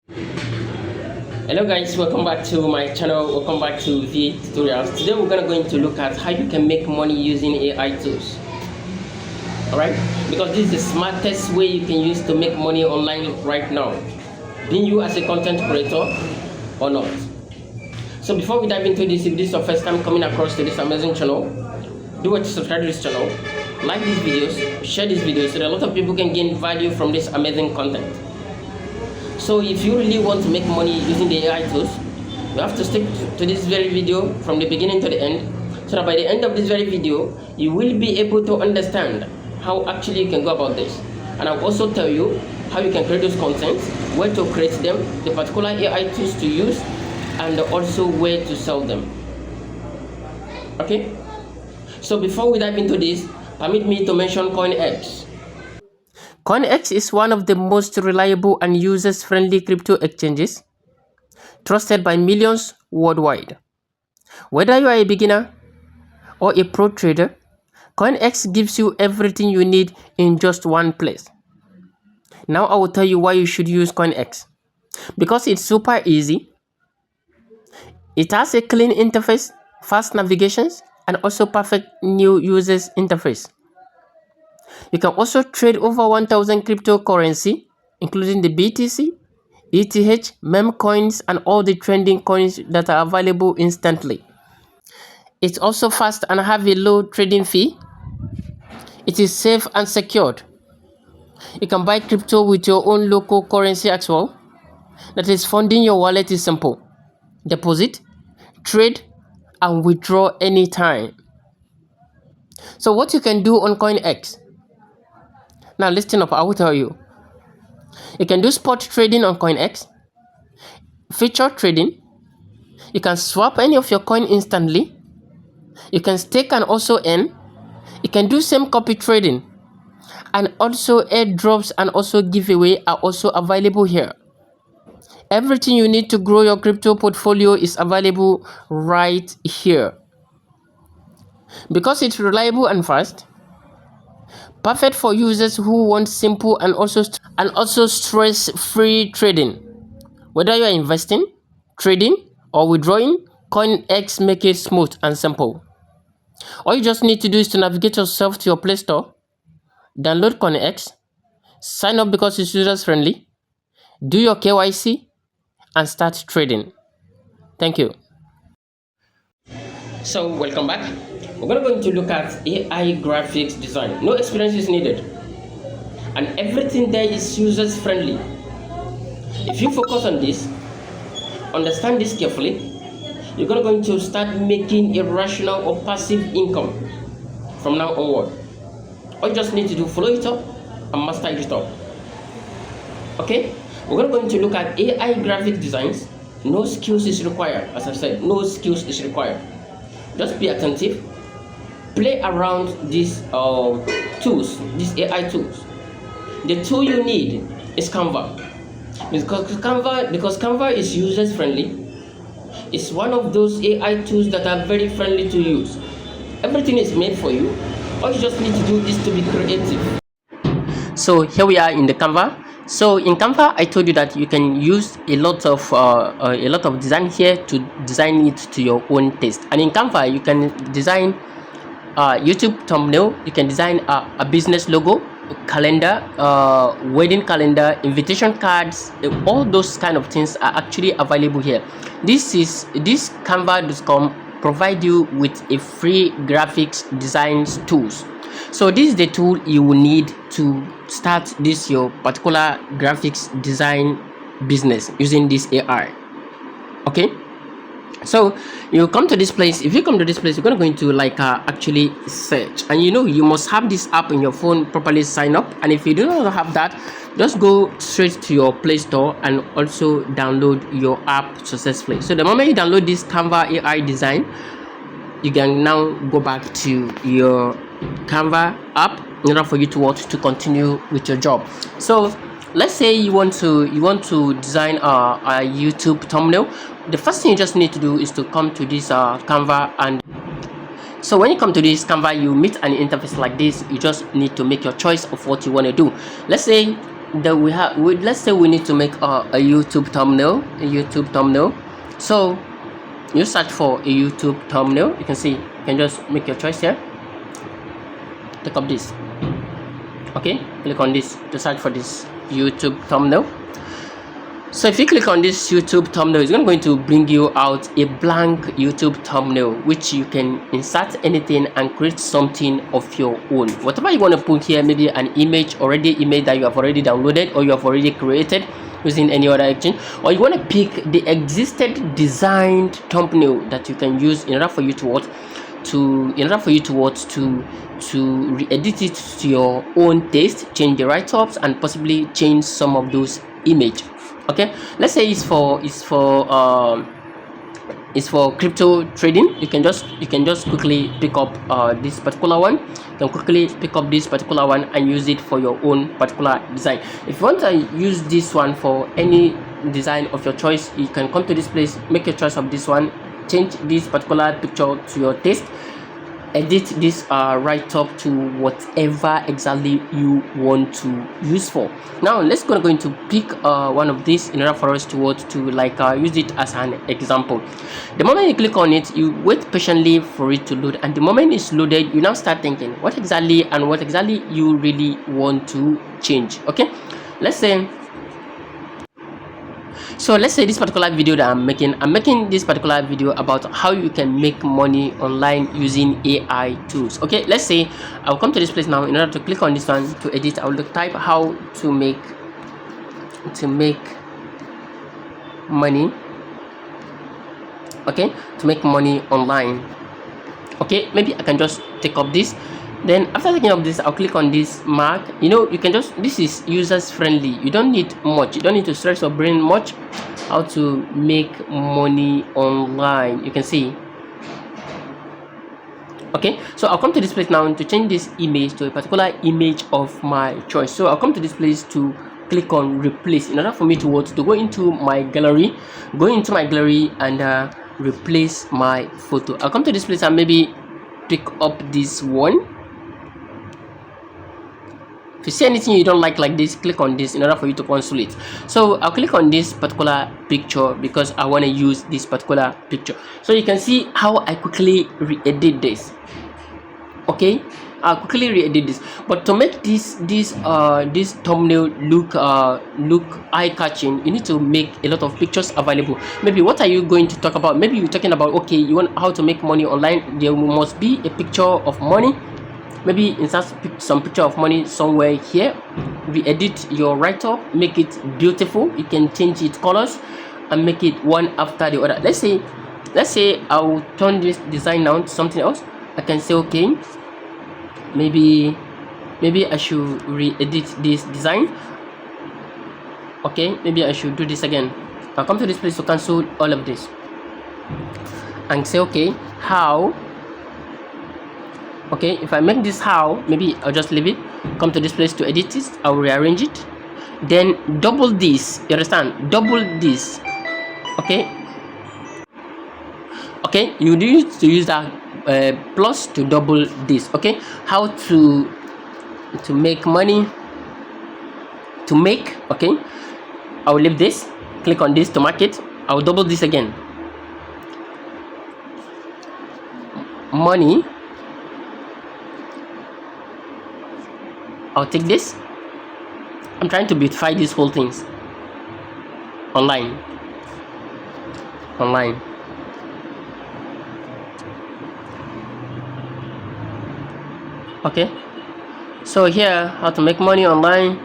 Hello guys, welcome back to my channel. Welcome back to the tutorials. Today we're going to look at how you can make money using AI tools. Alright, because this is the smartest way you can use to make money online right now, being you as a content creator or not. So before we dive into this, if this is your first time coming across to this amazing channel, do what to subscribe to this channel, like these videos, share these videos so that a lot of people can gain value from this amazing content. So if you really want to make money using the AI tools, you have to stick to this very video from the beginning to the end, so that by the end of this very video, you will be able to understand how actually you can go about this. And I'll also tell you how you can create those contents, where to create them, the particular AI tools to use, and also where to sell them. Okay? So before we dive into this, permit me to mention CoinX. CoinX is one of the most reliable and users-friendly crypto exchanges, trusted by millions worldwide. Whether you are a beginner or a pro trader, CoinX gives you everything you need in just one place. Now I will tell you why you should use CoinX. Because it's super easy, it has a clean interface, fast navigations, and also perfect new users interface. You can also trade over 1,000 cryptocurrency, including the BTC, ETH, meme coins, and all the trending coins that are available instantly. It's also fast and have a low trading fee. It is safe and secured. You can buy crypto with your own local currency as well. That is, funding your wallet is simple. Deposit, trade, and withdraw anytime. So what you can do on CoinX? Now listen up, I will tell you. You can do spot trading on CoinX, feature trading. You can swap any of your coin instantly. You can stake and also earn. You can do same copy trading. And also airdrops and also giveaway are also available here. Everything you need to grow your crypto portfolio is available right here. Because it's reliable and fast, perfect for users who want simple and also stress-free trading. Whether you are investing, trading, or withdrawing, CoinX make it smooth and simple. All you just need to do is to navigate yourself to your Play Store, download CoinX, sign up because it's user-friendly, do your KYC, and start trading. Thank you. So welcome back. We're going to look at AI graphics design. No experience is needed, and everything there is users friendly. If you focus on this, understand this carefully, you're going to start making irrational or passive income from now onward. All you just need to do, follow it up and master it up. Okay, we're going to look at AI graphic designs. No skills is required. As I said, no skills is required. Just be attentive, play around these tools, these AI tools. The tool you need is Canva. Because Canva is users friendly. It's one of those AI tools that are very friendly to use. Everything is made for you. All you just need to do is to be creative. So here we are in the Canva. So in Canva, I told you that you can use a lot of design here to design it to your own taste. And in Canva, you can design YouTube thumbnail. You can design a business logo, calendar, wedding calendar, invitation cards. All those kind of things are actually available here. This Canva.com provide you with a free graphics design tools. So this is the tool you will need to start your particular graphics design business using this AI. Okay, so you come to this place. If you come to this place, you're going to actually search, and you must have this app in your phone properly sign up. And if you do not have that, just go straight to your Play Store and also download your app successfully. So the moment you download this Canva AI design, you can now go back to your Canva app in order for you to continue with your job. So let's say you want to design a YouTube thumbnail. The first thing you just need to do is to come to this Canva. And so when you come to this Canva, you meet an interface like this. You just need to make your choice of what you want to do. Let's say that we have, let's say we need to make a YouTube thumbnail. So you search for a YouTube thumbnail. You can see, you can just make your choice here. Take up this. Okay, click on this to search for this YouTube thumbnail. So if you click on this YouTube thumbnail, it's going to bring you out a blank YouTube thumbnail, which you can insert anything and create something of your own. Whatever you want to put here, maybe an image that you have already downloaded or you have already created using any other action, or you want to pick the existed designed thumbnail that you can use in order for you to re-edit it to your own taste, change the write-ups, and possibly change some of those image. Okay, let's say it's for crypto trading. You can just quickly pick up this particular one. You can quickly pick up this particular one and use it for your own particular design. If you want to use this one for any design of your choice, you can come to this place, make your choice of this one, change this particular picture to your taste, edit this right up to whatever exactly you want to use for. Now let's going to pick one of these in order for us to use it as an example. The moment you click on it, you wait patiently for it to load, and the moment it's loaded, you now start thinking what exactly you really want to change. Okay, let's say this particular video that I'm making this particular video about how you can make money online using AI tools. Okay, let's say I'll come to this place now. In order to click on this one to edit, I will type how to make money. Okay, to make money online. Okay, maybe I can just take up this. Then after taking up this, I'll click on this mark. You can just, this is users friendly. You don't need much. You don't need to stress your brain much how to make money online. You can see. Okay, so I'll come to this place now to change this image to a particular image of my choice. So I'll come to this place to click on replace in order for me to go into my gallery, and replace my photo. I'll come to this place and maybe pick up this one. If you see anything you don't like this, click on this in order for you to cancel it. So I'll click on this particular picture because I want to use this particular picture. So you can see how I quickly re-edit this. Okay, I'll quickly re-edit this. But to make this thumbnail look eye-catching, you need to make a lot of pictures available. Maybe what are you going to talk about? Maybe you're talking about, okay, you want how to make money online. There must be a picture of money. Maybe insert some picture of money somewhere here. Re-edit your write-up, make it beautiful. You can change its colors and make it one after the other. Let's say I'll turn this design now to something else. I can say, okay, maybe I should re-edit this design. Okay, maybe I should do this again. I'll come to this place to cancel all of this and say, okay, how. Okay, if I make this how, maybe I'll just leave it. Come to this place to edit it. I'll rearrange it. Then double this. You understand? Double this. Okay. Okay, you need to use that plus to double this. Okay, how to make money. To make. Okay, I'll leave this. Click on this to mark it. I'll double this again. Money. I'll take this. I'm trying to beautify these whole things. Online. Okay. So here, how to make money online.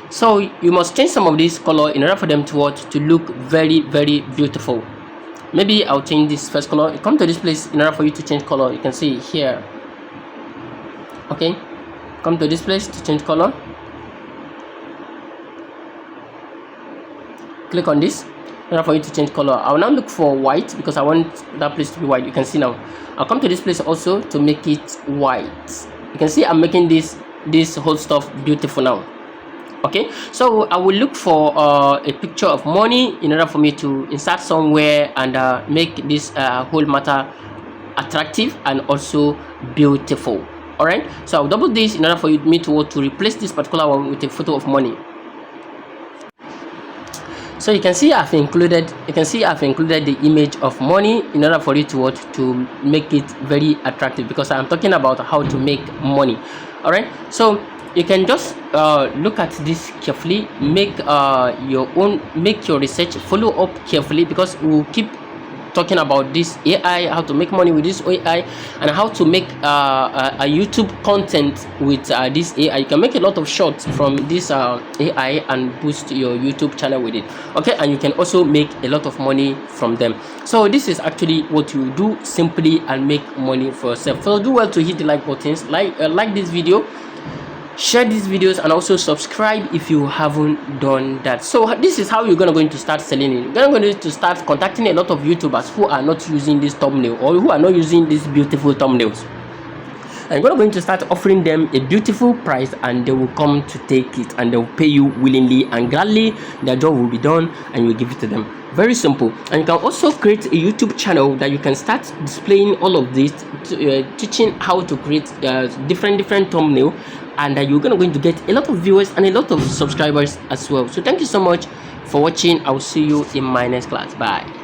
So you must change some of this color in order for them to look very, very beautiful. Maybe I'll change this first color. Come to this place in order for you to change color. You can see here. Okay, come to this place to change color. Click on this in order for you to change color. I'll now look for white because I want that place to be white. You can see now. I'll come to this place also to make it white. You can see I'm making this whole stuff beautiful now. Okay, so I will look for a picture of money in order for me to insert somewhere and make this whole matter attractive and also beautiful. All right, so I'll double this in order for me to replace this particular one with a photo of money. So you can see I've included the image of money in order for it to make it very attractive, because I'm talking about how to make money. All right, so you can just look at this carefully, make your research, follow up carefully, because we'll keep talking about this AI, how to make money with this AI, and how to make a YouTube content with this AI. You can make a lot of shorts from this AI and boost your YouTube channel with it. Okay, and you can also make a lot of money from them. So this is actually what you do simply and make money for yourself. So do well to hit the like buttons, like this video, share these videos, and also subscribe if you haven't done that. So this is how you're going to start selling it. You're going to start contacting a lot of YouTubers who are not using this thumbnail, or who are not using these beautiful thumbnails, and you're going to start offering them a beautiful price, and they will come to take it, and they will pay you willingly and gladly. Their job will be done, and you give it to them. Very simple. And you can also create a YouTube channel that you can start displaying all of this, teaching how to create different thumbnail, and you're going to get a lot of viewers and a lot of subscribers as well. So thank you so much for watching. I'll see you in my next class. Bye.